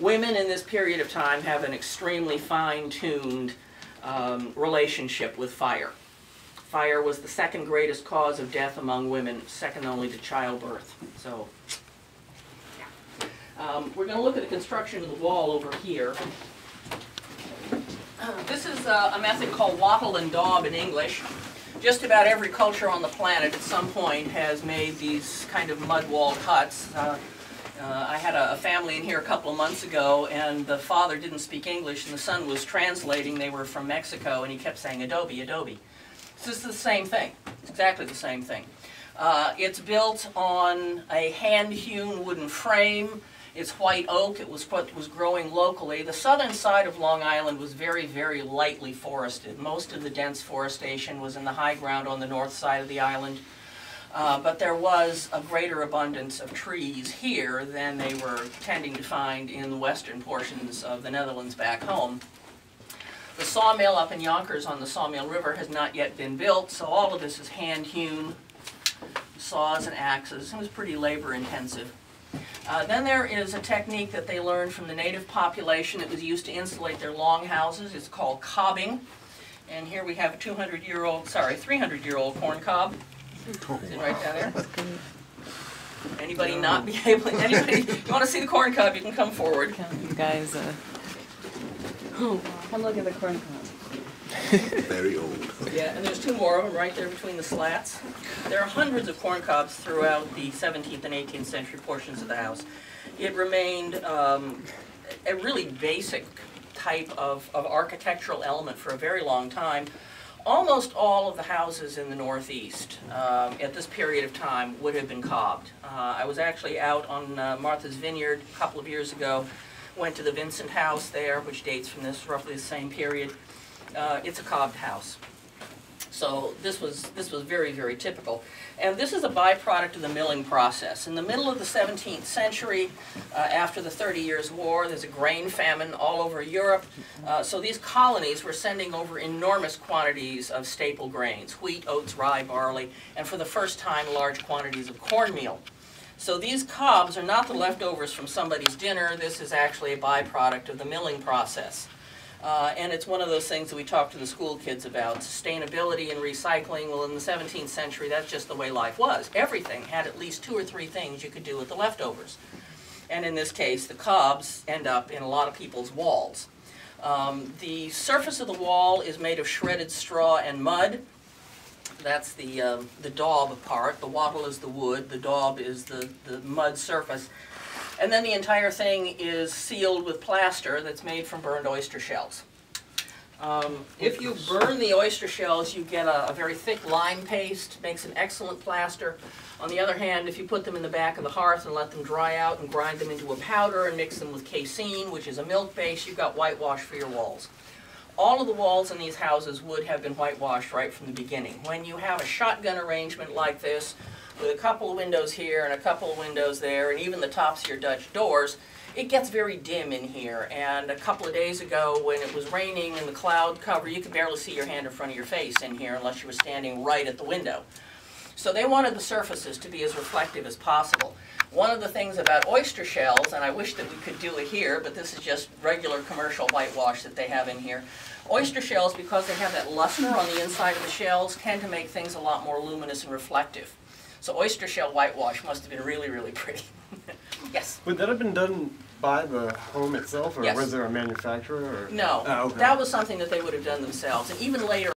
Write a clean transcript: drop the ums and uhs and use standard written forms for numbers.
Women in this period of time have an extremely fine-tuned relationship with fire. Fire was the second greatest cause of death among women, second only to childbirth. So, we're going to look at the construction of the wall over here. This is a method called wattle and daub in English. Just about every culture on the planet at some point has made these kind of mud wall cuts. I had a family in here a couple of months ago, and the father didn't speak English, and the son was translating. They were from Mexico, and he kept saying, adobe, adobe. This is the same thing. It's exactly the same thing. It's built on a hand-hewn wooden frame. It's white oak. It was what was growing locally. The southern side of Long Island was very, very lightly forested. Most of the dense forestation was in the high ground on the north side of the island. But there was a greater abundance of trees here than they were tending to find in the western portions of the Netherlands back home. The sawmill up in Yonkers on the Sawmill River has not yet been built, so all of this is hand-hewn, saws and axes. It was pretty labor-intensive. Then there is a technique that they learned from the native population that was used to insulate their long houses. It's called cobbing. And here we have a 300-year-old corn cob. Sitting right down there. Anybody not be able to, anybody, if you want to see the corn cob, you can come forward. You guys, come look at the corn cob. Very old. Yeah, and there's two more of them right there between the slats. There are hundreds of corn cobs throughout the 17th and 18th century portions of the house. It remained a really basic type of architectural element for a very long time. Almost all of the houses in the Northeast at this period of time would have been cobbed. I was actually out on Martha's Vineyard a couple of years ago, went to the Vincent House there, which dates from this roughly the same period. It's a cobbed house. So this was very, very typical. And this is a byproduct of the milling process. In the middle of the 17th century, after the 30 Years' War, there's a grain famine all over Europe. So these colonies were sending over enormous quantities of staple grains, wheat, oats, rye, barley, and for the first time, large quantities of cornmeal. So these cobs are not the leftovers from somebody's dinner. This is actually a byproduct of the milling process. And it's one of those things that we talk to the school kids about, sustainability and recycling. Well, in the 17th century, that's just the way life was. Everything had at least 2 or 3 things you could do with the leftovers. And in this case, the cobs end up in a lot of people's walls. The surface of the wall is made of shredded straw and mud. That's the daub part. The wattle is the wood. The daub is the mud surface. And then the entire thing is sealed with plaster that's made from burned oyster shells. If you burn the oyster shells, you get a very thick lime paste, makes an excellent plaster. On the other hand, if you put them in the back of the hearth and let them dry out and grind them into a powder and mix them with casein, which is a milk base, you've got whitewash for your walls. All of the walls in these houses would have been whitewashed right from the beginning. When you have a shotgun arrangement like this, with a couple of windows here and a couple of windows there, and even the tops of your Dutch doors, it gets very dim in here. And a couple of days ago, when it was raining and the cloud cover, you could barely see your hand in front of your face in here unless you were standing right at the window. So they wanted the surfaces to be as reflective as possible. One of the things about oyster shells, and I wish that we could do it here, but this is just regular commercial whitewash that they have in here. Oyster shells, because they have that luster on the inside of the shells, tend to make things a lot more luminous and reflective. So oyster shell whitewash must have been really, really pretty. Yes? Would that have been done by the home itself, or Yes. was there a manufacturer? Or? No, Oh, okay. That was something that they would have done themselves. And even later